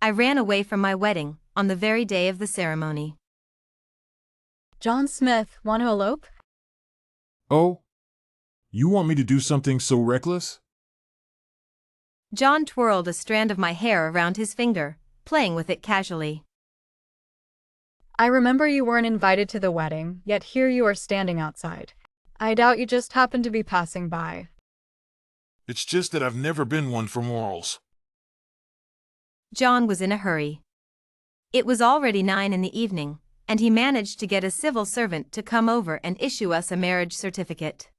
I ran away from my wedding, on the very day of the ceremony. John Smith, want to elope? Oh? You want me to do something so reckless? John twirled a strand of my hair around his finger, playing with it casually. I remember you weren't invited to the wedding, yet here you are standing outside. I doubt you just happened to be passing by. It's just that I've never been one for morals. John was in a hurry. It was already 9 in the evening, and he managed to get a civil servant to come over and issue us a marriage certificate.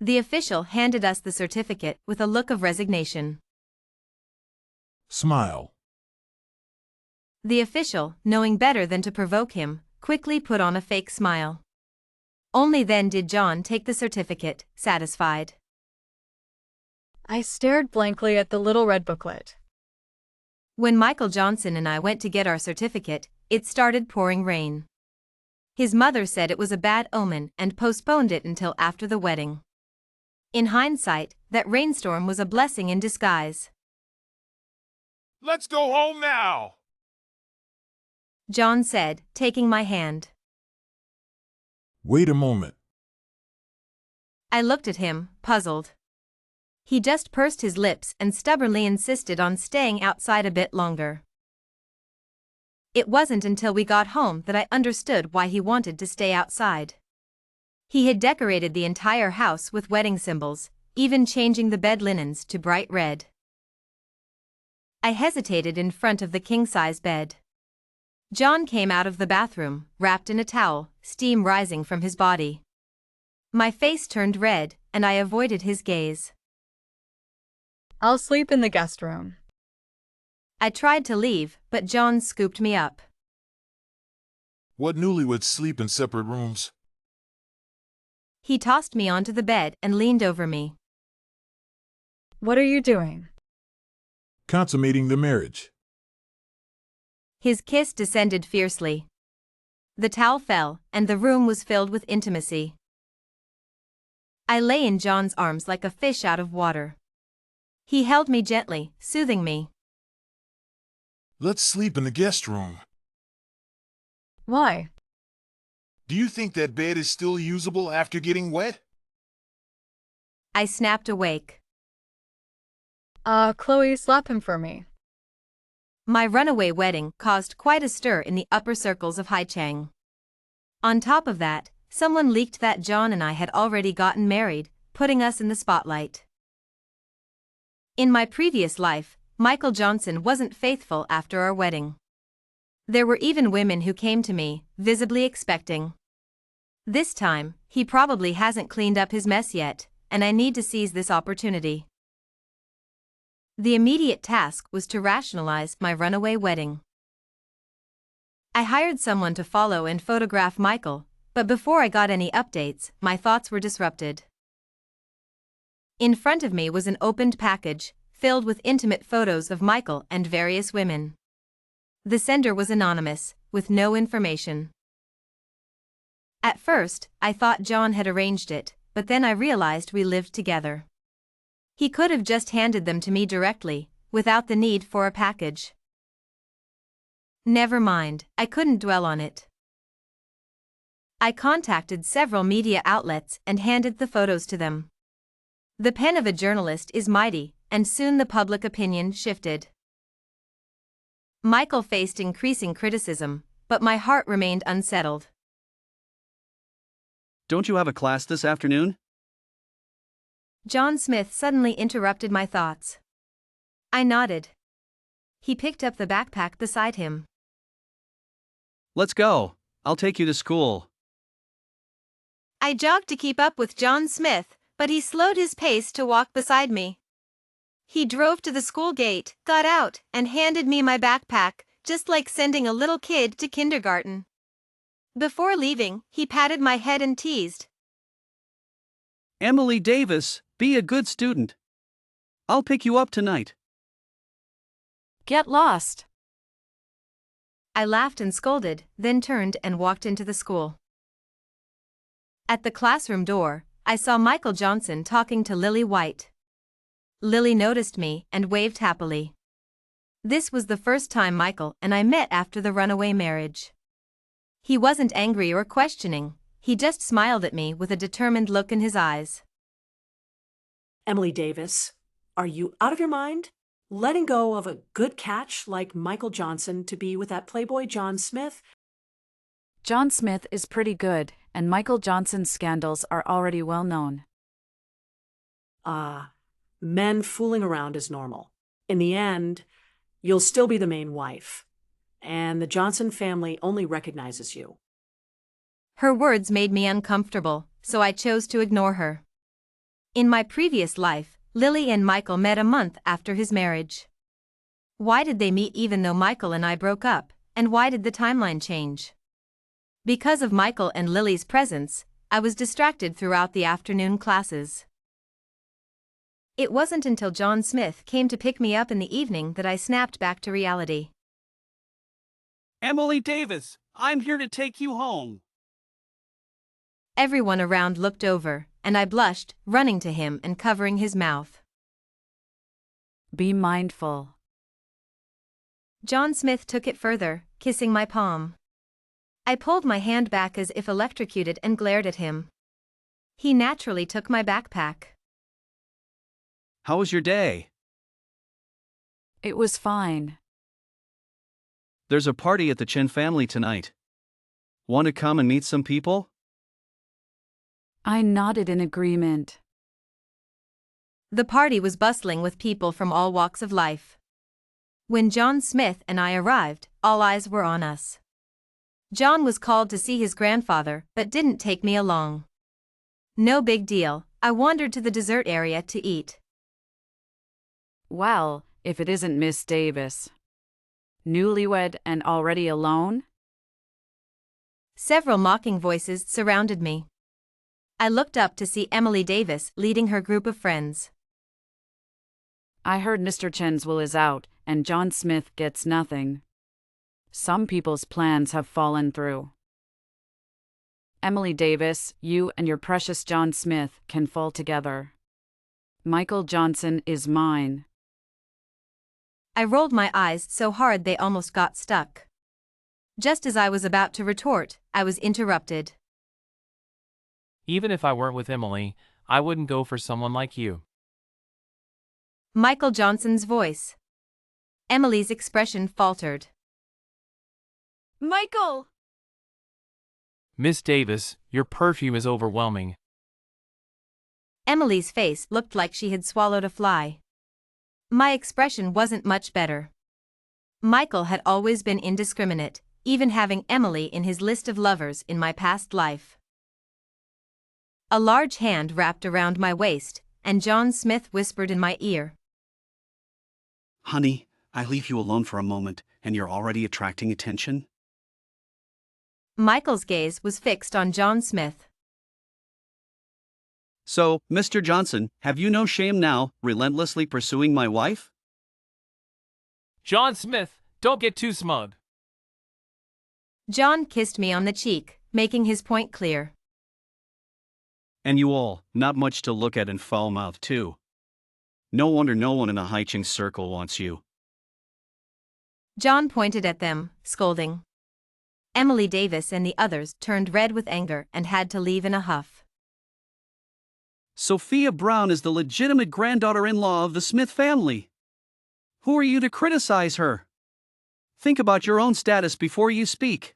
The official handed us the certificate with a look of resignation. Smile. The official, knowing better than to provoke him, quickly put on a fake smile. Only then did John take the certificate, satisfied. I stared blankly at the little red booklet. When Michael Johnson and I went to get our certificate, it started pouring rain. His mother said it was a bad omen and postponed it until after the wedding. In hindsight, that rainstorm was a blessing in disguise. Let's go home now! John said, taking my hand. Wait a moment. I looked at him, puzzled. He just pursed his lips and stubbornly insisted on staying outside a bit longer. It wasn't until we got home that I understood why he wanted to stay outside. He had decorated the entire house with wedding symbols, even changing the bed linens to bright red. I hesitated in front of the king-size bed. John came out of the bathroom, wrapped in a towel, steam rising from his body. My face turned red, and I avoided his gaze. I'll sleep in the guest room. I tried to leave, but John scooped me up. What newlyweds sleep in separate rooms? He tossed me onto the bed and leaned over me. What are you doing? Consummating the marriage. His kiss descended fiercely. The towel fell, and the room was filled with intimacy. I lay in John's arms like a fish out of water. He held me gently, soothing me. Let's sleep in the guest room. Why? Do you think that bed is still usable after getting wet? I snapped awake. Chloe, slap him for me. My runaway wedding caused quite a stir in the upper circles of Haicheng. On top of that, someone leaked that John and I had already gotten married, putting us in the spotlight. In my previous life, Michael Johnson wasn't faithful after our wedding. There were even women who came to me, visibly expecting. This time, he probably hasn't cleaned up his mess yet, and I need to seize this opportunity. The immediate task was to rationalize my runaway wedding. I hired someone to follow and photograph Michael, but before I got any updates, my thoughts were disrupted. In front of me was an opened package, filled with intimate photos of Michael and various women. The sender was anonymous, with no information. At first, I thought John had arranged it, but then I realized we lived together. He could have just handed them to me directly, without the need for a package. Never mind, I couldn't dwell on it. I contacted several media outlets and handed the photos to them. The pen of a journalist is mighty, and soon the public opinion shifted. Michael faced increasing criticism, but my heart remained unsettled. Don't you have a class this afternoon? John Smith suddenly interrupted my thoughts. I nodded. He picked up the backpack beside him. Let's go. I'll take you to school. I jogged to keep up with John Smith, but he slowed his pace to walk beside me. He drove to the school gate, got out, and handed me my backpack, just like sending a little kid to kindergarten. Before leaving, he patted my head and teased. Emily Davis, be a good student. I'll pick you up tonight. Get lost. I laughed and scolded, then turned and walked into the school. At the classroom door, I saw Michael Johnson talking to Lily White. Lily noticed me and waved happily. This was the first time Michael and I met after the runaway marriage. He wasn't angry or questioning, he just smiled at me with a determined look in his eyes. Emily Davis, are you out of your mind? Letting go of a good catch like Michael Johnson to be with that playboy John Smith? John Smith is pretty good, and Michael Johnson's scandals are already well known. Men fooling around is normal. In the end, you'll still be the main wife, and the Johnson family only recognizes you. Her words made me uncomfortable, so I chose to ignore her. In my previous life, Lily and Michael met a month after his marriage. Why did they meet even though Michael and I broke up, and why did the timeline change? Because of Michael and Lily's presence, I was distracted throughout the afternoon classes. It wasn't until John Smith came to pick me up in the evening that I snapped back to reality. Emily Davis, I'm here to take you home. Everyone around looked over, and I blushed, running to him and covering his mouth. Be mindful. John Smith took it further, kissing my palm. I pulled my hand back as if electrocuted and glared at him. He naturally took my backpack. How was your day? It was fine. There's a party at the Chen family tonight. Want to come and meet some people? I nodded in agreement. The party was bustling with people from all walks of life. When John Smith and I arrived, all eyes were on us. John was called to see his grandfather, but didn't take me along. No big deal, I wandered to the dessert area to eat. Well, if it isn't Miss Davis. Newlywed and already alone? Several mocking voices surrounded me. I looked up to see Emily Davis leading her group of friends. I heard Mr. Chen's will is out, and John Smith gets nothing. Some people's plans have fallen through. Emily Davis, you and your precious John Smith can fall together. Michael Johnson is mine. I rolled my eyes so hard they almost got stuck. Just as I was about to retort, I was interrupted. Even if I weren't with Emily, I wouldn't go for someone like you. Michael Johnson's voice. Emily's expression faltered. Michael! Miss Davis, your perfume is overwhelming. Emily's face looked like she had swallowed a fly. My expression wasn't much better. Michael had always been indiscriminate, even having Emily in his list of lovers in my past life. A large hand wrapped around my waist, and John Smith whispered in my ear. Honey, I leave you alone for a moment, and you're already attracting attention? Michael's gaze was fixed on John Smith. So, Mr. Johnson, have you no shame now, relentlessly pursuing my wife? John Smith, don't get too smug. John kissed me on the cheek, making his point clear. And you all, not much to look at and foul-mouthed too. No wonder no one in the Haicheng circle wants you. John pointed at them, scolding. Emily Davis and the others turned red with anger and had to leave in a huff. Sophia Brown is the legitimate granddaughter-in-law of the Smith family. Who are you to criticize her? Think about your own status before you speak.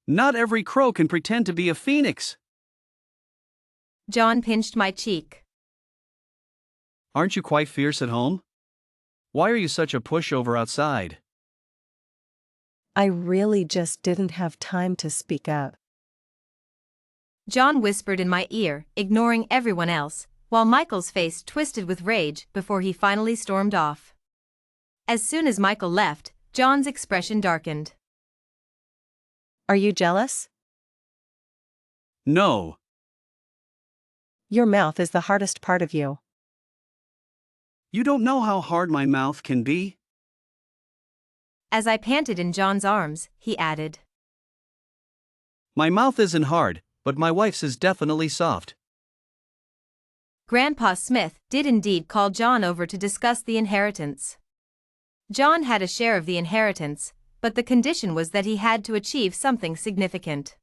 Not every crow can pretend to be a phoenix. John pinched my cheek. Aren't you quite fierce at home? Why are you such a pushover outside? I really just didn't have time to speak up. John whispered in my ear, ignoring everyone else, while Michael's face twisted with rage before he finally stormed off. As soon as Michael left, John's expression darkened. Are you jealous? No. Your mouth is the hardest part of you. You don't know how hard my mouth can be? As I panted in John's arms, he added. My mouth isn't hard, but my wife's is definitely soft. Grandpa Smith did indeed call John over to discuss the inheritance. John had a share of the inheritance, but the condition was that he had to achieve something significant.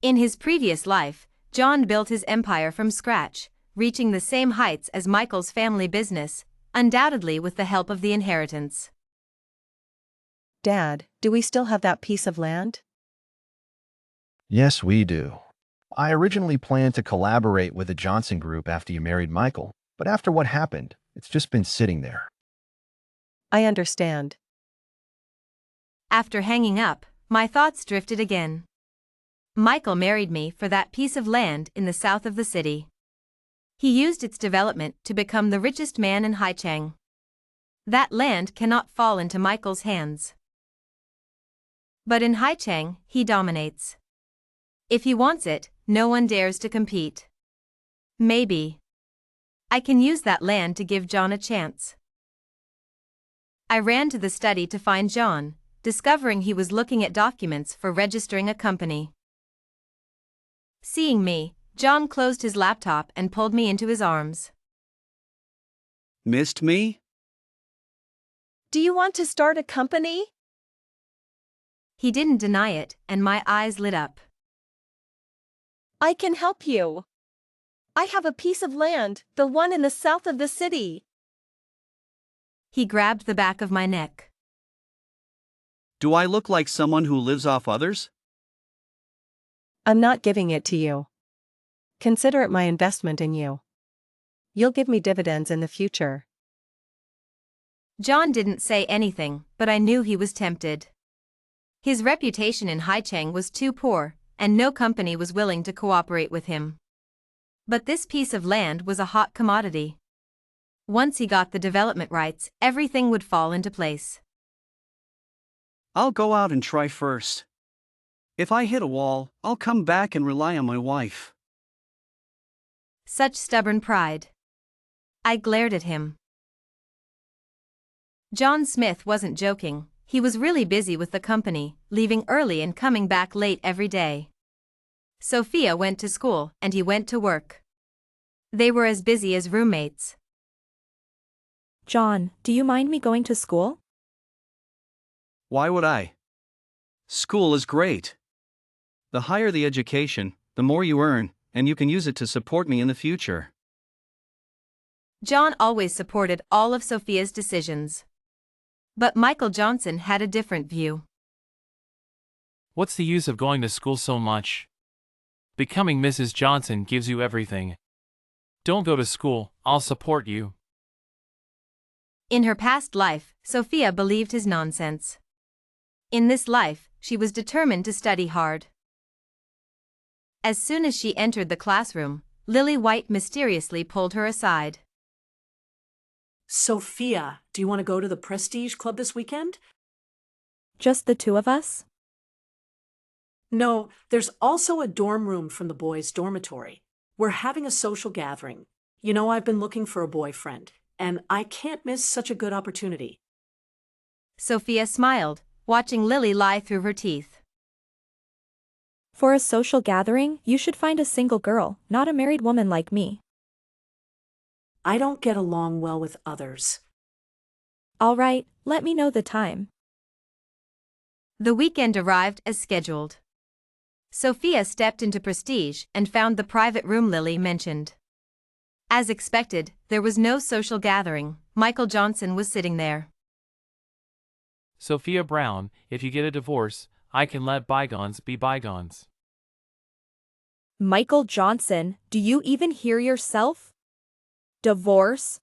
In his previous life, John built his empire from scratch, reaching the same heights as Michael's family business, undoubtedly with the help of the inheritance. Dad, do we still have that piece of land? Yes, we do. I originally planned to collaborate with the Johnson Group after you married Michael, but after what happened, it's just been sitting there. I understand. After hanging up, my thoughts drifted again. Michael married me for that piece of land in the south of the city. He used its development to become the richest man in Haicheng. That land cannot fall into Michael's hands. But in Haicheng, he dominates. If he wants it, no one dares to compete. Maybe I can use that land to give John a chance. I ran to the study to find John, discovering he was looking at documents for registering a company. Seeing me, John closed his laptop and pulled me into his arms. Missed me? Do you want to start a company? He didn't deny it, and my eyes lit up. I can help you. I have a piece of land, the one in the south of the city. He grabbed the back of my neck. Do I look like someone who lives off others? I'm not giving it to you. Consider it my investment in you. You'll give me dividends in the future. John didn't say anything, but I knew he was tempted. His reputation in Haicheng was too poor, and no company was willing to cooperate with him. But this piece of land was a hot commodity. Once he got the development rights, everything would fall into place. I'll go out and try first. If I hit a wall, I'll come back and rely on my wife. Such stubborn pride. I glared at him. John Smith wasn't joking. He was really busy with the company, leaving early and coming back late every day. Sophia went to school, and he went to work. They were as busy as roommates. John, do you mind me going to school? Why would I? School is great. The higher the education, the more you earn, and you can use it to support me in the future. John always supported all of Sophia's decisions. But Michael Johnson had a different view. What's the use of going to school so much? Becoming Mrs. Johnson gives you everything. Don't go to school, I'll support you. In her past life, Sophia believed his nonsense. In this life, she was determined to study hard. As soon as she entered the classroom, Lily White mysteriously pulled her aside. Sophia, do you want to go to the Prestige Club this weekend? Just the two of us? No, there's also a dorm room from the boys' dormitory. We're having a social gathering. You know, I've been looking for a boyfriend, and I can't miss such a good opportunity. Sophia smiled, watching Lily lie through her teeth. For a social gathering, you should find a single girl, not a married woman like me. I don't get along well with others. All right, let me know the time. The weekend arrived as scheduled. Sophia stepped into Prestige and found the private room Lily mentioned. As expected, there was no social gathering. Michael Johnson was sitting there. Sophia Brown, if you get a divorce, I can let bygones be bygones. Michael Johnson, do you even hear yourself? Divorce?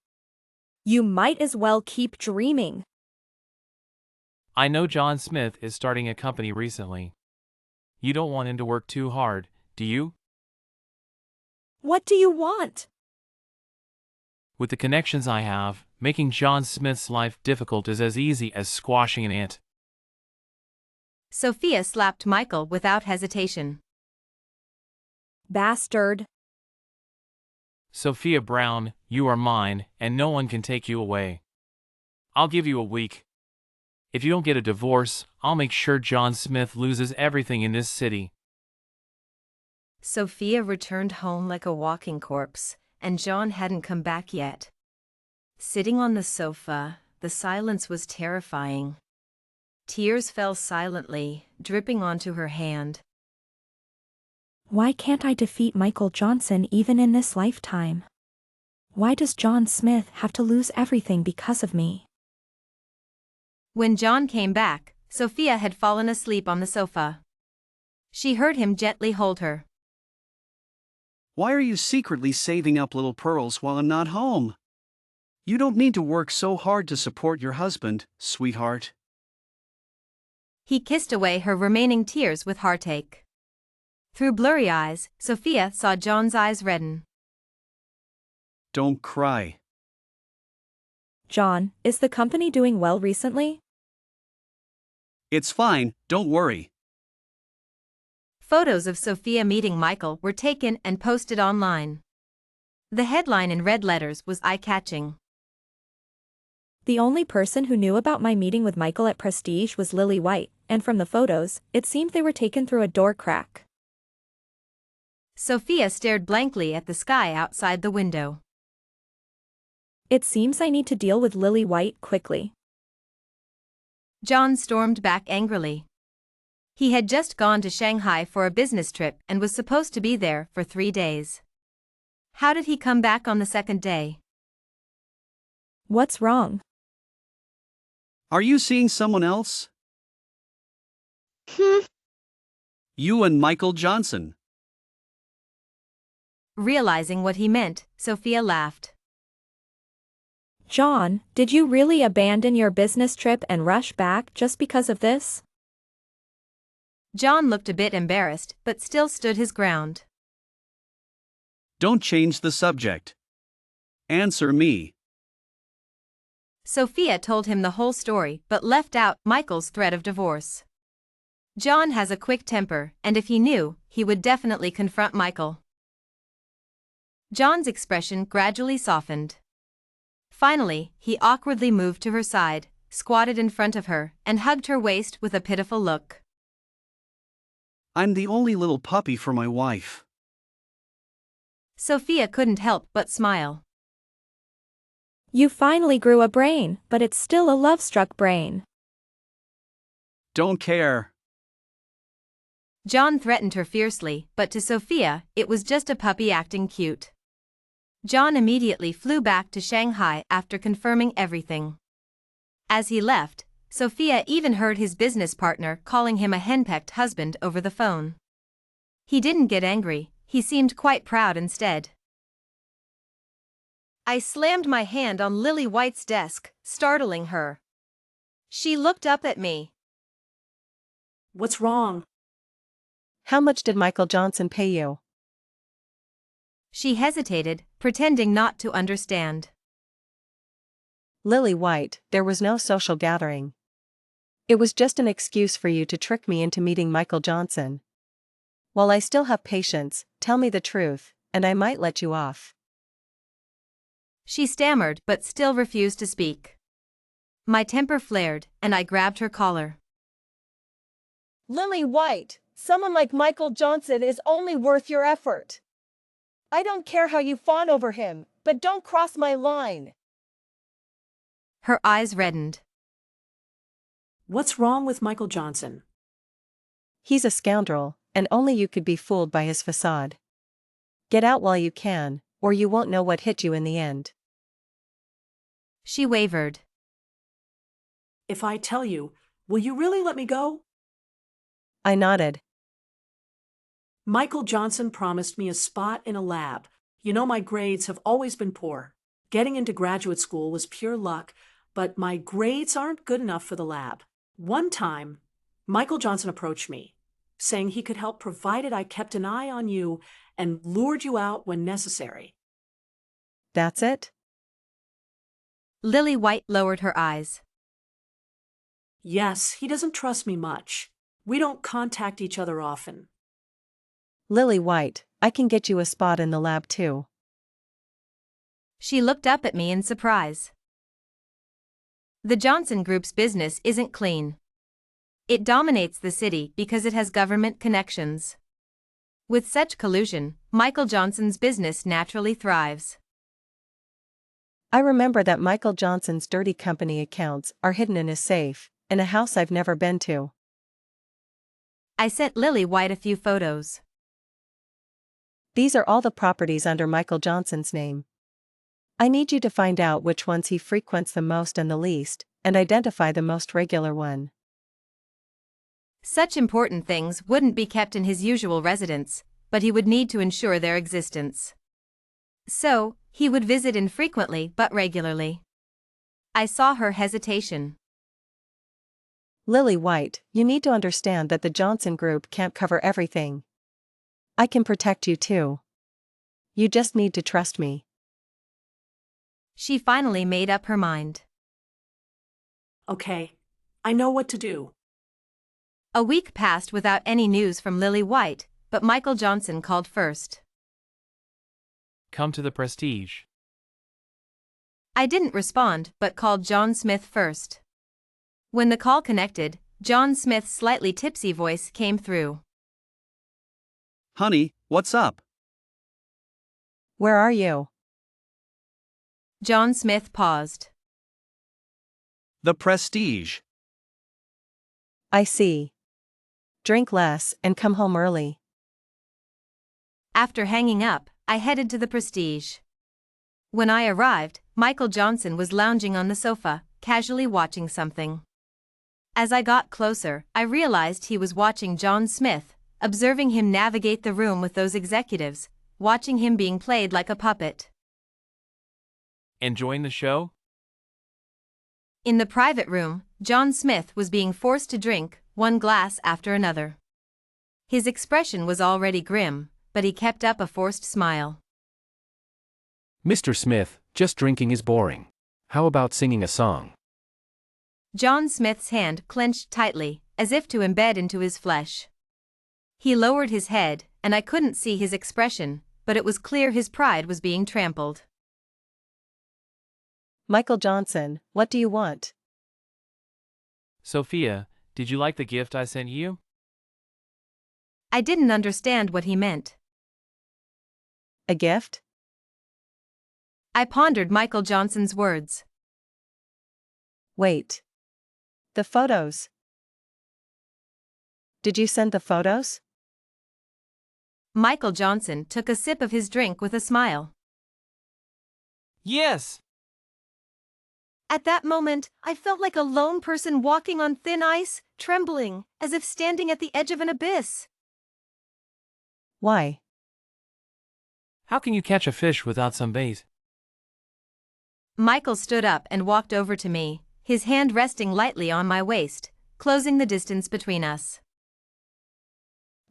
You might as well keep dreaming. I know John Smith is starting a company recently. You don't want him to work too hard, do you? What do you want? With the connections I have, making John Smith's life difficult is as easy as squashing an ant. Sophia slapped Michael without hesitation. Bastard. Sophia Brown, you are mine, and no one can take you away. I'll give you a week. If you don't get a divorce, I'll make sure John Smith loses everything in this city. Sophia returned home like a walking corpse, and John hadn't come back yet. Sitting on the sofa, the silence was terrifying. Tears fell silently, dripping onto her hand. Why can't I defeat Michael Johnson even in this lifetime? Why does John Smith have to lose everything because of me? When John came back, Sophia had fallen asleep on the sofa. She heard him gently hold her. Why are you secretly saving up little pearls while I'm not home? You don't need to work so hard to support your husband, sweetheart. He kissed away her remaining tears with heartache. Through blurry eyes, Sophia saw John's eyes redden. Don't cry. John, is the company doing well recently? It's fine, don't worry. Photos of Sophia meeting Michael were taken and posted online. The headline in red letters was eye-catching. The only person who knew about my meeting with Michael at Prestige was Lily White, and from the photos, it seemed they were taken through a door crack. Sophia stared blankly at the sky outside the window. It seems I need to deal with Lily White quickly. John stormed back angrily. He had just gone to Shanghai for a business trip and was supposed to be there for 3 days. How did he come back on the second day? What's wrong? Are you seeing someone else? You and Michael Johnson. Realizing what he meant, Sophia laughed. John, did you really abandon your business trip and rush back just because of this? John looked a bit embarrassed, but still stood his ground. Don't change the subject. Answer me. Sophia told him the whole story but left out Michael's threat of divorce. John has a quick temper, and if he knew, he would definitely confront Michael. John's expression gradually softened. Finally, he awkwardly moved to her side, squatted in front of her, and hugged her waist with a pitiful look. I'm the only little puppy for my wife. Sophia couldn't help but smile. You finally grew a brain, but it's still a love-struck brain. Don't care. John threatened her fiercely, but to Sophia, it was just a puppy acting cute. John immediately flew back to Shanghai after confirming everything. As he left, Sophia even heard his business partner calling him a henpecked husband over the phone. He didn't get angry, he seemed quite proud instead. I slammed my hand on Lily White's desk, startling her. She looked up at me. What's wrong? How much did Michael Johnson pay you? She hesitated, pretending not to understand. Lily White, there was no social gathering. It was just an excuse for you to trick me into meeting Michael Johnson. While I still have patience, tell me the truth, and I might let you off. She stammered but still refused to speak. My temper flared, and I grabbed her collar. Lily White, someone like Michael Johnson is only worth your effort. I don't care how you fawn over him, but don't cross my line. Her eyes reddened. What's wrong with Michael Johnson? He's a scoundrel, and only you could be fooled by his facade. Get out while you can, or you won't know what hit you in the end. She wavered. If I tell you, will you really let me go? I nodded. Michael Johnson promised me a spot in a lab. You know my grades have always been poor. Getting into graduate school was pure luck, but my grades aren't good enough for the lab. One time, Michael Johnson approached me, saying he could help provided I kept an eye on you and lured you out when necessary. That's it? Lily White lowered her eyes. Yes, he doesn't trust me much. We don't contact each other often. Lily White, I can get you a spot in the lab too. She looked up at me in surprise. The Johnson Group's business isn't clean. It dominates the city because it has government connections. With such collusion, Michael Johnson's business naturally thrives. I remember that Michael Johnson's dirty company accounts are hidden in his safe, in a house I've never been to. I sent Lily White a few photos. These are all the properties under Michael Johnson's name. I need you to find out which ones he frequents the most and the least, and identify the most regular one. Such important things wouldn't be kept in his usual residence, but he would need to ensure their existence. So, he would visit infrequently but regularly. I saw her hesitation. Lily White, you need to understand that the Johnson Group can't cover everything. I can protect you too. You just need to trust me. She finally made up her mind. Okay, I know what to do. A week passed without any news from Lily White, but Michael Johnson called first. Come to the Prestige. I didn't respond but called John Smith first. When the call connected, John Smith's slightly tipsy voice came through. Honey, what's up? Where are you? John Smith paused. The Prestige. I see. Drink less and come home early. After hanging up, I headed to the Prestige. When I arrived, Michael Johnson was lounging on the sofa, casually watching something. As I got closer, I realized he was watching John Smith, observing him navigate the room with those executives, watching him being played like a puppet. Enjoying the show? In the private room, John Smith was being forced to drink one glass after another. His expression was already grim, but he kept up a forced smile. Mr. Smith, just drinking is boring. How about singing a song? John Smith's hand clenched tightly, as if to embed into his flesh. He lowered his head, and I couldn't see his expression, but it was clear his pride was being trampled. Michael Johnson, what do you want? Sophia, did you like the gift I sent you? I didn't understand what he meant. A gift? I pondered Michael Johnson's words. Wait. The photos. Did you send the photos? Michael Johnson took a sip of his drink with a smile. Yes! At that moment, I felt like a lone person walking on thin ice, trembling, as if standing at the edge of an abyss. Why? How can you catch a fish without some bait? Michael stood up and walked over to me, his hand resting lightly on my waist, closing the distance between us.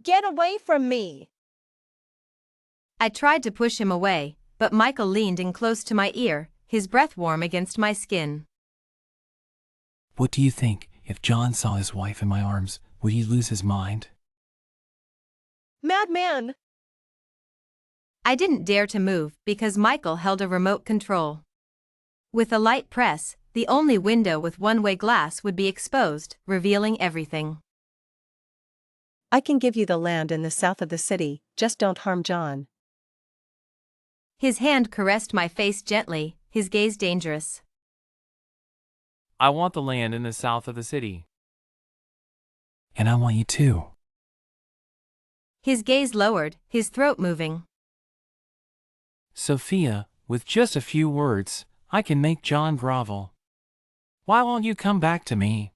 Get away from me! I tried to push him away, but Michael leaned in close to my ear, his breath warm against my skin. What do you think? If John saw his wife in my arms, would he lose his mind? Madman! I didn't dare to move because Michael held a remote control. With a light press, the only window with one-way glass would be exposed, revealing everything. I can give you the land in the south of the city, just don't harm John. His hand caressed my face gently, his gaze dangerous. I want the land in the south of the city. And I want you too. His gaze lowered, his throat moving. Sophia, with just a few words, I can make John grovel. Why won't you come back to me?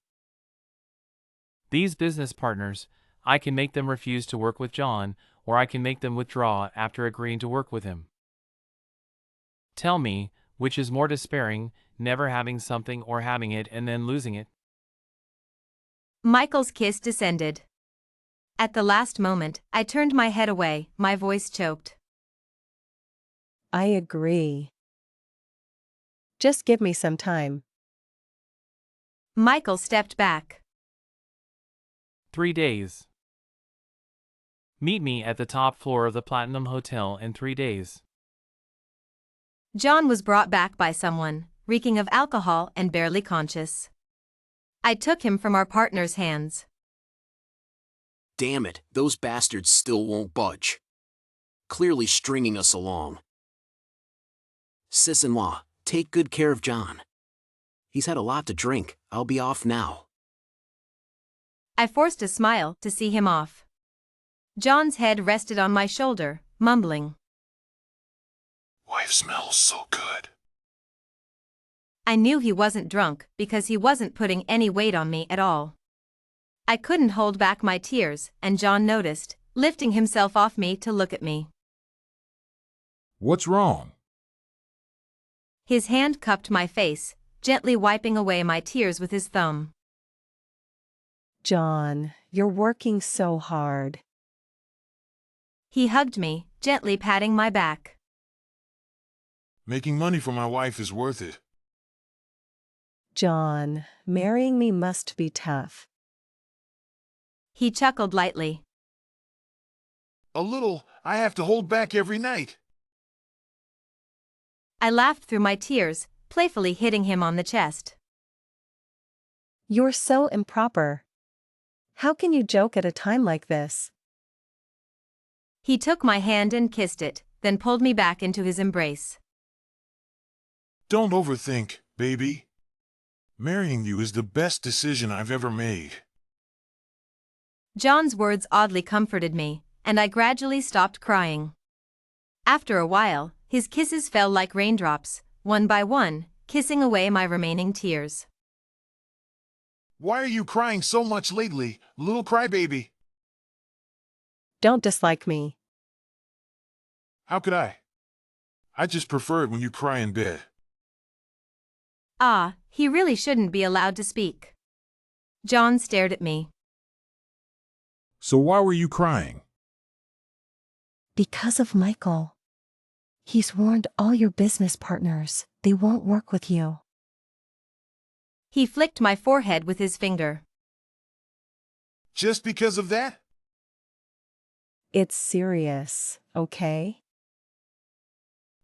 These business partners, I can make them refuse to work with John, or I can make them withdraw after agreeing to work with him. Tell me, which is more despairing, never having something or having it and then losing it? Michael's kiss descended. At the last moment, I turned my head away, my voice choked. I agree. Just give me some time. Michael stepped back. 3 days. Meet me at the top floor of the Platinum Hotel in 3 days. John was brought back by someone, reeking of alcohol and barely conscious. I took him from our partner's hands. Damn it, those bastards still won't budge. Clearly stringing us along. Sis-in-law, Take good care of John. He's had a lot to drink. I'll be off now. I forced a smile to see him off. John's head rested on my shoulder, mumbling. Wife smells so good. I knew he wasn't drunk because he wasn't putting any weight on me at all. I couldn't hold back my tears, and John noticed, lifting himself off me to look at me. What's wrong? His hand cupped my face, gently wiping away my tears with his thumb. John, you're working so hard. He hugged me, gently patting my back. Making money for my wife is worth it. John, marrying me must be tough. He chuckled lightly. A little, I have to hold back every night. I laughed through my tears, playfully hitting him on the chest. You're so improper. How can you joke at a time like this? He took my hand and kissed it, then pulled me back into his embrace. Don't overthink, baby. Marrying you is the best decision I've ever made. John's words oddly comforted me, and I gradually stopped crying. After a while, his kisses fell like raindrops, one by one, kissing away my remaining tears. Why are you crying so much lately, little crybaby? Don't dislike me. How could I? I just prefer it when you cry in bed. Ah, he really shouldn't be allowed to speak. John stared at me. So why were you crying? Because of Michael. He's warned all your business partners. They won't work with you. He flicked my forehead with his finger. Just because of that? It's serious, okay?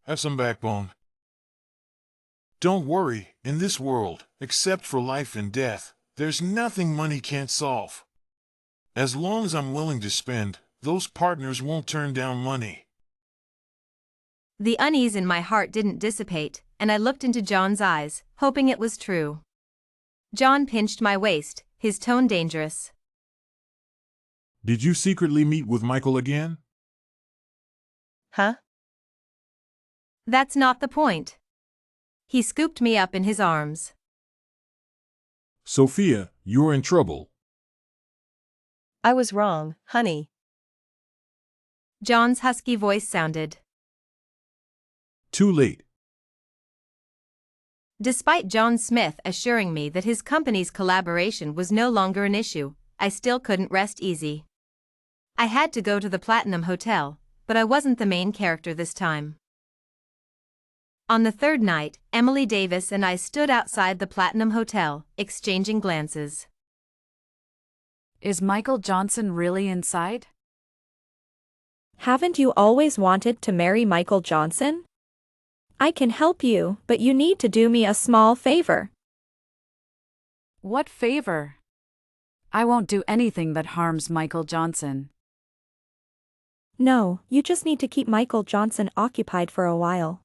Have some backbone. Don't worry, in this world, except for life and death, there's nothing money can't solve. As long as I'm willing to spend, those partners won't turn down money. The unease in my heart didn't dissipate, and I looked into John's eyes, hoping it was true. John pinched my waist, his tone dangerous. Did you secretly meet with Michael again? Huh? That's not the point. He scooped me up in his arms. Sophia, you're in trouble. I was wrong, honey. John's husky voice sounded. Too late. Despite John Smith assuring me that his company's collaboration was no longer an issue, I still couldn't rest easy. I had to go to the Platinum Hotel, but I wasn't the main character this time. On the third night, Emily Davis and I stood outside the Platinum Hotel, exchanging glances. Is Michael Johnson really inside? Haven't you always wanted to marry Michael Johnson? I can help you, but you need to do me a small favor. What favor? I won't do anything that harms Michael Johnson. No, you just need to keep Michael Johnson occupied for a while.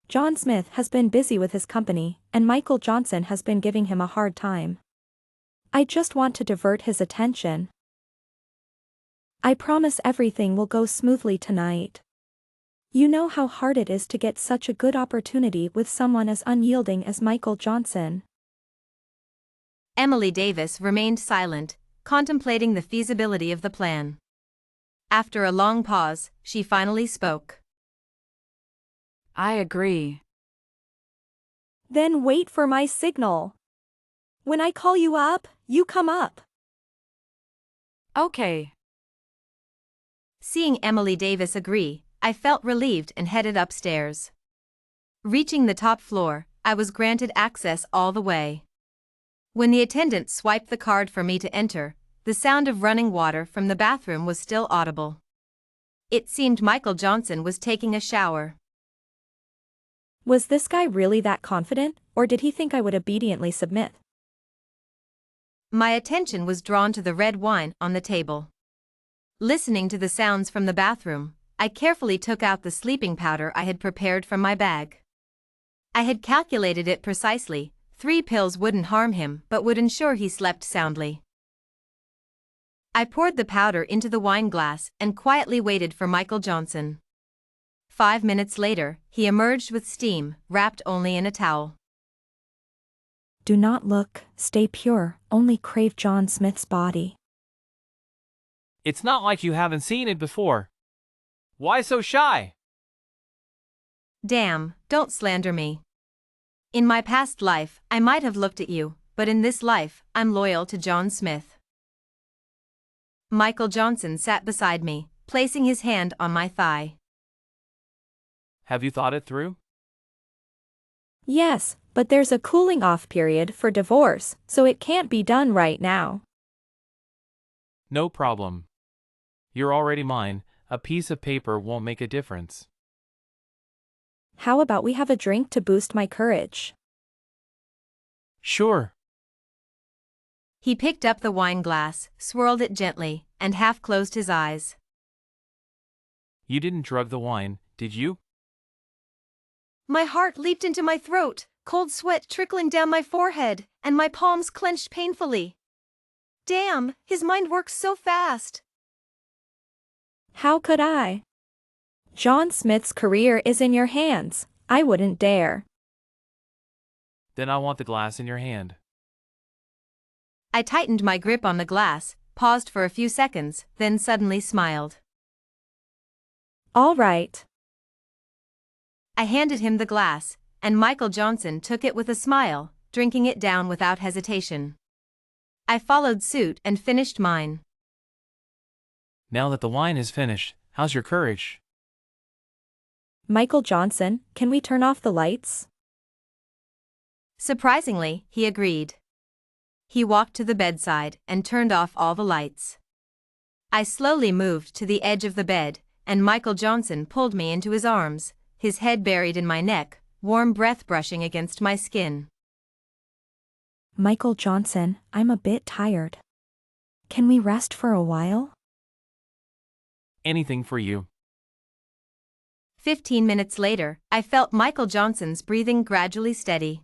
John Smith has been busy with his company, and Michael Johnson has been giving him a hard time. I just want to divert his attention. I promise everything will go smoothly tonight. You know how hard it is to get such a good opportunity with someone as unyielding as Michael Johnson. Emily Davis remained silent, contemplating the feasibility of the plan. After a long pause, she finally spoke. I agree. Then wait for my signal. When I call you up, you come up. Okay. Seeing Emily Davis agree, I felt relieved and headed upstairs. Reaching the top floor, I was granted access all the way. When the attendant swiped the card for me to enter, the sound of running water from the bathroom was still audible. It seemed Michael Johnson was taking a shower. Was this guy really that confident, or did he think I would obediently submit? My attention was drawn to the red wine on the table. Listening to the sounds from the bathroom, I carefully took out the sleeping powder I had prepared from my bag. I had calculated it precisely. 3 pills wouldn't harm him but would ensure he slept soundly. I poured the powder into the wine glass and quietly waited for Michael Johnson. 5 minutes later, he emerged with steam, wrapped only in a towel. Do not look, stay pure, only crave John Smith's body. It's not like you haven't seen it before. Why so shy? Damn, don't slander me. In my past life, I might have looked at you, but in this life, I'm loyal to John Smith. Michael Johnson sat beside me, placing his hand on my thigh. Have you thought it through? Yes, but there's a cooling off period for divorce, so it can't be done right now. No problem. You're already mine, a piece of paper won't make a difference. How about we have a drink to boost my courage? Sure. He picked up the wine glass, swirled it gently, and half closed his eyes. You didn't drug the wine, did you? My heart leaped into my throat, cold sweat trickling down my forehead, and my palms clenched painfully. Damn, his mind works so fast. How could I? John Smith's career is in your hands. I wouldn't dare. Then I want the glass in your hand. I tightened my grip on the glass, paused for a few seconds, then suddenly smiled. All right. I handed him the glass, and Michael Johnson took it with a smile, drinking it down without hesitation. I followed suit and finished mine. Now that the wine is finished, how's your courage? Michael Johnson, can we turn off the lights? Surprisingly, he agreed. He walked to the bedside and turned off all the lights. I slowly moved to the edge of the bed, and Michael Johnson pulled me into his arms, his head buried in my neck, warm breath brushing against my skin. Michael Johnson, I'm a bit tired. Can we rest for a while? Anything for you. 15 minutes later, I felt Michael Johnson's breathing gradually steady.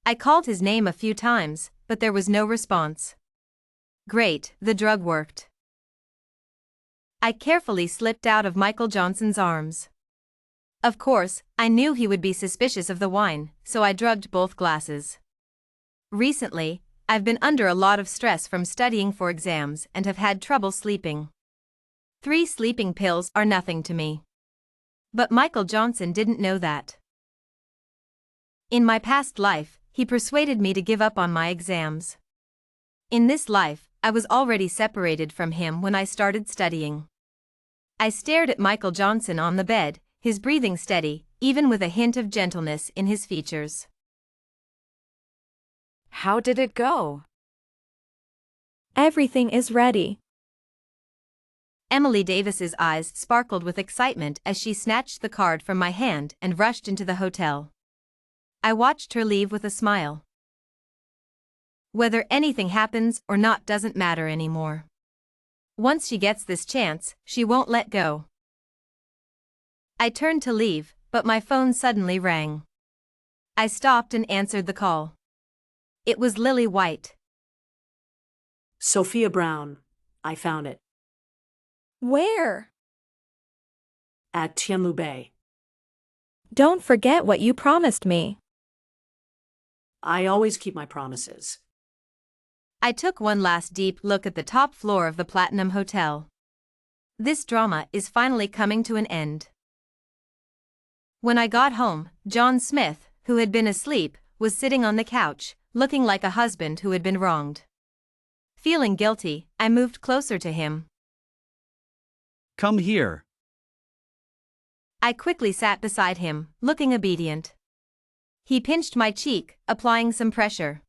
I called his name a few times, but there was no response. Great, the drug worked. I carefully slipped out of Michael Johnson's arms. Of course, I knew he would be suspicious of the wine, so I drugged both glasses. Recently, I've been under a lot of stress from studying for exams and have had trouble sleeping. 3 sleeping pills are nothing to me. But Michael Johnson didn't know that. In my past life, he persuaded me to give up on my exams. In this life, I was already separated from him when I started studying. I stared at Michael Johnson on the bed, his breathing steady, even with a hint of gentleness in his features. How did it go? Everything is ready. Emily Davis's eyes sparkled with excitement as she snatched the card from my hand and rushed into the hotel. I watched her leave with a smile. Whether anything happens or not doesn't matter anymore. Once she gets this chance, she won't let go. I turned to leave, but my phone suddenly rang. I stopped and answered the call. It was Lily White. Sophia Brown. I found it. Where? At Tianlu Bay. Don't forget what you promised me. I always keep my promises. I took one last deep look at the top floor of the Platinum Hotel. This drama is finally coming to an end. When I got home, John Smith, who had been asleep, was sitting on the couch, looking like a husband who had been wronged. Feeling guilty, I moved closer to him. Come here. I quickly sat beside him, looking obedient. He pinched my cheek, applying some pressure.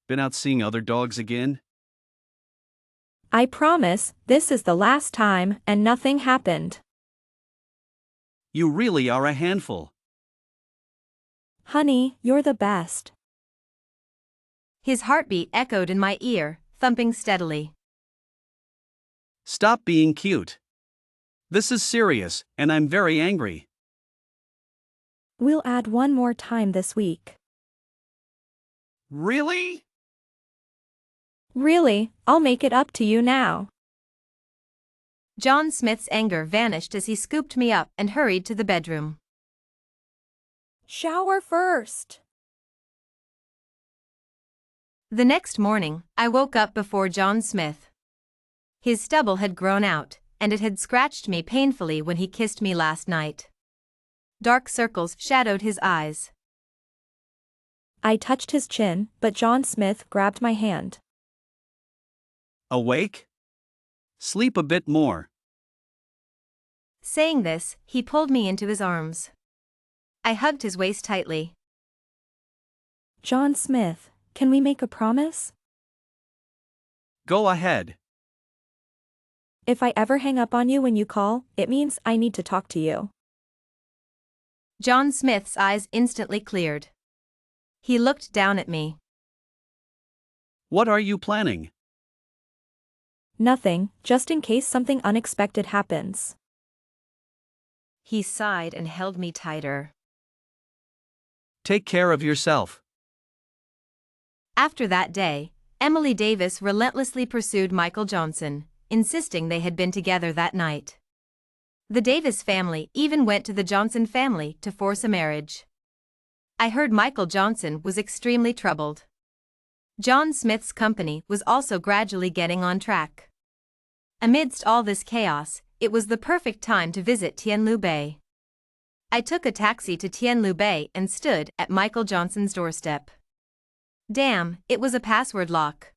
Been out seeing other dogs again? I promise, this is the last time, and nothing happened. You really are a handful. Honey, you're the best. His heartbeat echoed in my ear, thumping steadily. Stop being cute. This is serious, and I'm very angry. We'll add one more time this week. Really? Really, I'll make it up to you now. John Smith's anger vanished as he scooped me up and hurried to the bedroom. Shower first. The next morning, I woke up before John Smith. His stubble had grown out, and it had scratched me painfully when he kissed me last night. Dark circles shadowed his eyes. I touched his chin, but John Smith grabbed my hand. Awake? Sleep a bit more. Saying this, he pulled me into his arms. I hugged his waist tightly. John Smith, can we make a promise? Go ahead. If I ever hang up on you when you call, it means I need to talk to you. John Smith's eyes instantly cleared. He looked down at me. What are you planning? Nothing, just in case something unexpected happens. He sighed and held me tighter. Take care of yourself. After that day, Emily Davis relentlessly pursued Michael Johnson, insisting they had been together that night. The Davis family even went to the Johnson family to force a marriage. I heard Michael Johnson was extremely troubled. John Smith's company was also gradually getting on track. Amidst all this chaos, it was the perfect time to visit Tianlu Bay. I took a taxi to Tianlu Bay and stood at Michael Johnson's doorstep. Damn, it was a password lock.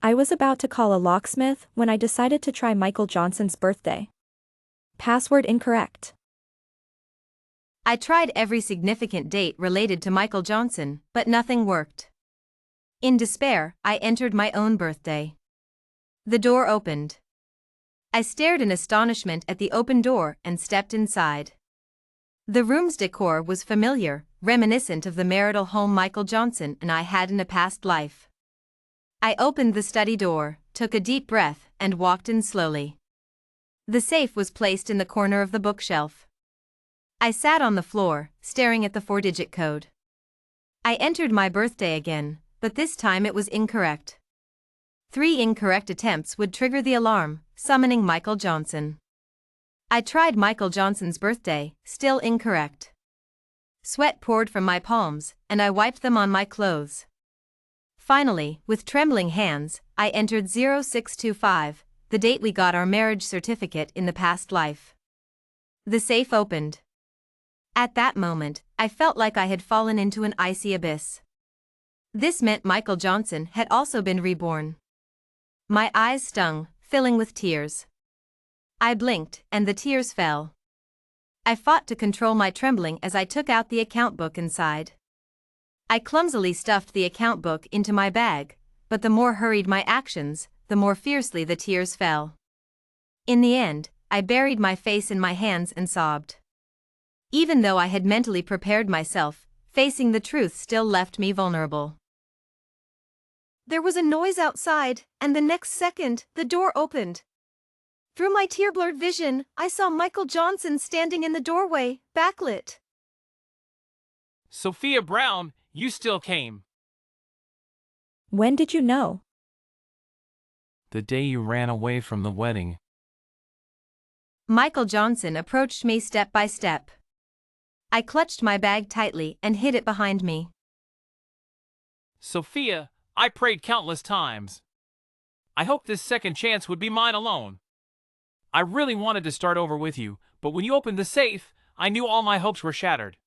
I was about to call a locksmith when I decided to try Michael Johnson's birthday. Password incorrect. I tried every significant date related to Michael Johnson, but nothing worked. In despair, I entered my own birthday. The door opened. I stared in astonishment at the open door and stepped inside. The room's decor was familiar, reminiscent of the marital home Michael Johnson and I had in a past life. I opened the study door, took a deep breath, and walked in slowly. The safe was placed in the corner of the bookshelf. I sat on the floor, staring at the 4-digit code. I entered my birthday again, but this time it was incorrect. 3 incorrect attempts would trigger the alarm, summoning Michael Johnson. I tried Michael Johnson's birthday, still incorrect. Sweat poured from my palms, and I wiped them on my clothes. Finally, with trembling hands, I entered 0625, the date we got our marriage certificate in the past life. The safe opened. At that moment, I felt like I had fallen into an icy abyss. This meant Michael Johnson had also been reborn. My eyes stung, filling with tears. I blinked, and the tears fell. I fought to control my trembling as I took out the account book inside. I clumsily stuffed the account book into my bag, but the more hurried my actions, the more fiercely the tears fell. In the end, I buried my face in my hands and sobbed. Even though I had mentally prepared myself, facing the truth still left me vulnerable. There was a noise outside, and the next second, the door opened. Through my tear-blurred vision, I saw Michael Johnson standing in the doorway, backlit. Sophia Brown, you still came. When did you know? The day you ran away from the wedding. Michael Johnson approached me step by step. I clutched my bag tightly and hid it behind me. Sophia, I prayed countless times. I hoped this second chance would be mine alone. I really wanted to start over with you, but when you opened the safe, I knew all my hopes were shattered.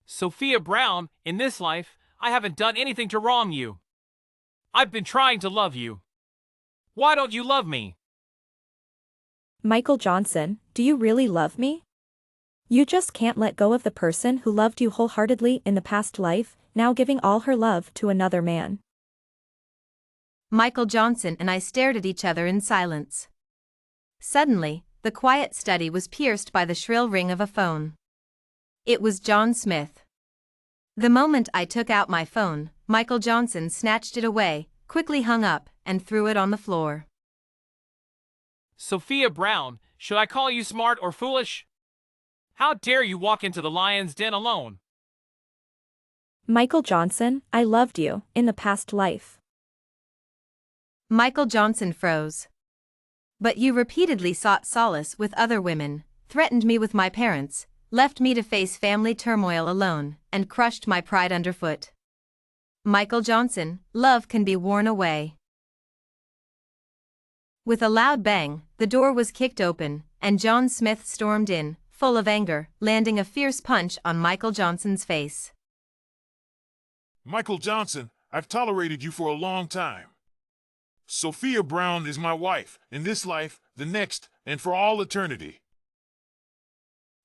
Sophia Brown, in this life, I haven't done anything to wrong you. I've been trying to love you. Why don't you love me? Michael Johnson, do you really love me? You just can't let go of the person who loved you wholeheartedly in the past life, now giving all her love to another man. Michael Johnson and I stared at each other in silence. Suddenly, the quiet study was pierced by the shrill ring of a phone. It was John Smith. The moment I took out my phone, Michael Johnson snatched it away, quickly hung up, and threw it on the floor. Sophia Brown, should I call you smart or foolish? How dare you walk into the lion's den alone? Michael Johnson, I loved you in the past life. Michael Johnson froze. But you repeatedly sought solace with other women, threatened me with my parents, left me to face family turmoil alone, and crushed my pride underfoot. Michael Johnson, love can be worn away. With a loud bang, the door was kicked open, and John Smith stormed in, full of anger, landing a fierce punch on Michael Johnson's face. Michael Johnson, I've tolerated you for a long time. Sophia Brown is my wife, in this life, the next, and for all eternity.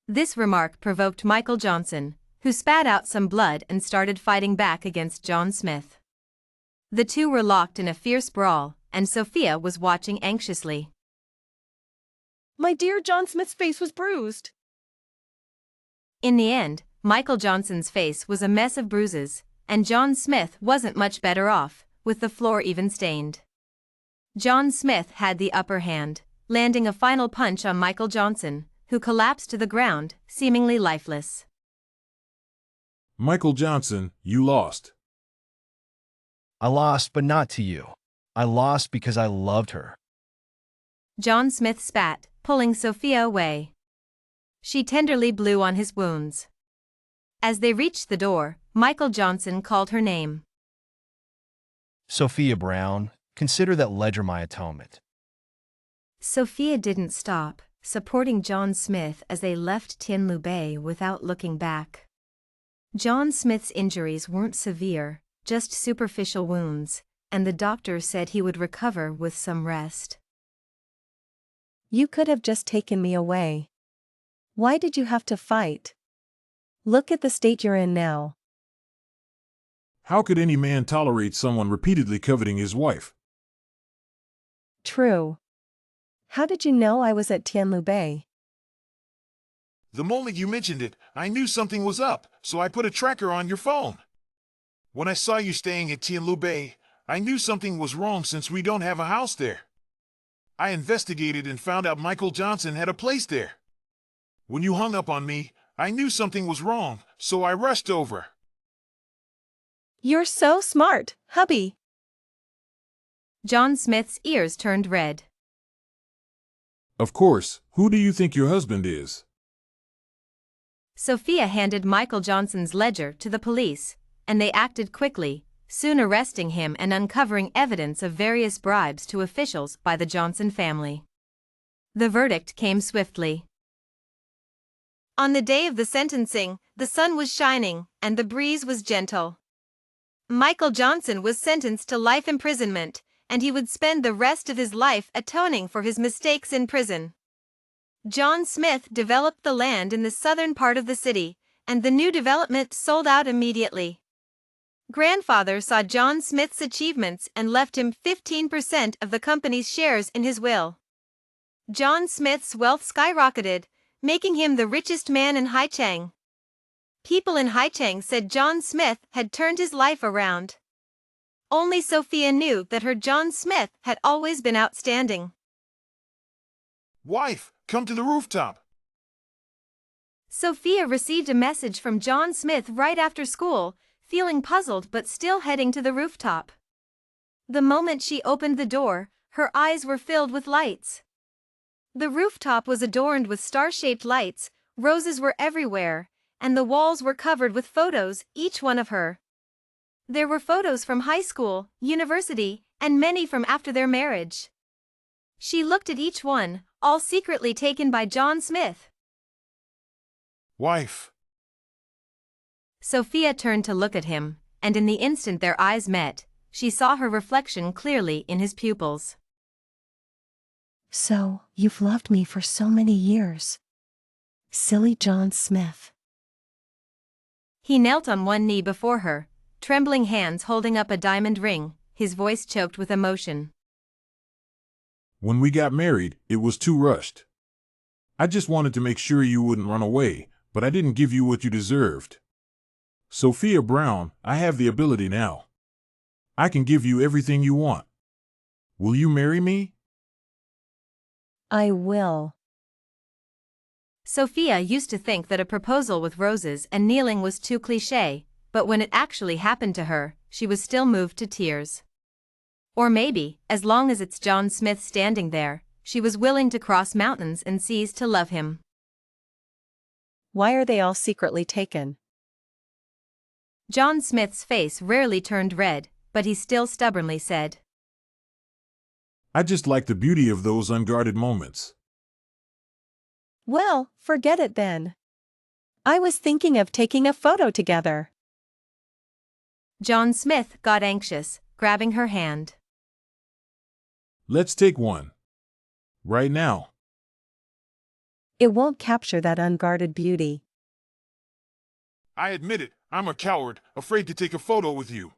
This remark provoked Michael Johnson, who spat out some blood and started fighting back against John Smith. The two were locked in a fierce brawl, and Sophia was watching anxiously. My dear John Smith's face was bruised. In the end, Michael Johnson's face was a mess of bruises, and John Smith wasn't much better off, with the floor even stained. John Smith had the upper hand, landing a final punch on Michael Johnson, who collapsed to the ground, seemingly lifeless. Michael Johnson, you lost. I lost, but not to you. I lost because I loved her. John Smith spat, pulling Sophia away. She tenderly blew on his wounds. As they reached the door, Michael Johnson called her name. Sophia Brown, consider that ledger my atonement. Sophia didn't stop, supporting John Smith as they left Tianlu Bay without looking back. John Smith's injuries weren't severe, just superficial wounds, and the doctor said he would recover with some rest. You could have just taken me away. Why did you have to fight? Look at the state you're in now. How could any man tolerate someone repeatedly coveting his wife? True. How did you know I was at Tianlu Bay? The moment you mentioned it, I knew something was up, so I put a tracker on your phone. When I saw you staying at Tianlu Bay, I knew something was wrong since we don't have a house there. I investigated and found out Michael Johnson had a place there. When you hung up on me, I knew something was wrong, so I rushed over. You're so smart, hubby. John Smith's ears turned red. Of course, who do you think your husband is? Sophia handed Michael Johnson's ledger to the police, and they acted quickly, soon arresting him and uncovering evidence of various bribes to officials by the Johnson family. The verdict came swiftly. On the day of the sentencing, the sun was shining, and the breeze was gentle. Michael Johnson was sentenced to life imprisonment, and he would spend the rest of his life atoning for his mistakes in prison. John Smith developed the land in the southern part of the city, and the new development sold out immediately. Grandfather saw John Smith's achievements and left him 15% of the company's shares in his will. John Smith's wealth skyrocketed, making him the richest man in Haicheng. People in Haicheng said John Smith had turned his life around. Only Sophia knew that her John Smith had always been outstanding. Wife, come to the rooftop. Sophia received a message from John Smith right after school, feeling puzzled but still heading to the rooftop. The moment she opened the door, her eyes were filled with lights. The rooftop was adorned with star-shaped lights, roses were everywhere, and the walls were covered with photos, each one of her. There were photos from high school, university, and many from after their marriage. She looked at each one, all secretly taken by John Smith. Wife. Sophia turned to look at him, and in the instant their eyes met, she saw her reflection clearly in his pupils. So, you've loved me for so many years. Silly John Smith. He knelt on one knee before her, trembling hands holding up a diamond ring, his voice choked with emotion. When we got married, it was too rushed. I just wanted to make sure you wouldn't run away, but I didn't give you what you deserved. Sophia Brown, I have the ability now. I can give you everything you want. Will you marry me? I will. Sophia used to think that a proposal with roses and kneeling was too cliché, but when it actually happened to her, she was still moved to tears. Or maybe, as long as it's John Smith standing there, she was willing to cross mountains and seas to love him. Why are they all secretly taken? John Smith's face rarely turned red, but he still stubbornly said, I just like the beauty of those unguarded moments. Well, forget it then. I was thinking of taking a photo together. John Smith got anxious, grabbing her hand. Let's take one. Right now. It won't capture that unguarded beauty. I admit it, I'm a coward, afraid to take a photo with you.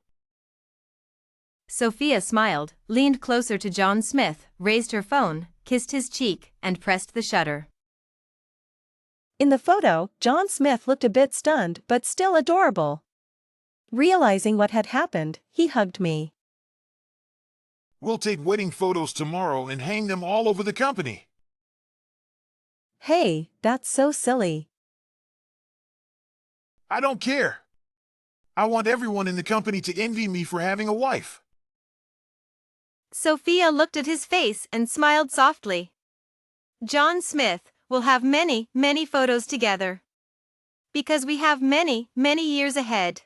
Sophia smiled, leaned closer to John Smith, raised her phone, kissed his cheek, and pressed the shutter. In the photo, John Smith looked a bit stunned but still adorable. Realizing what had happened, he hugged me. We'll take wedding photos tomorrow and hang them all over the company. Hey, that's so silly. I don't care. I want everyone in the company to envy me for having a wife. Sophia looked at his face and smiled softly. John Smith, we'll have many, many photos together. Because we have many, many years ahead.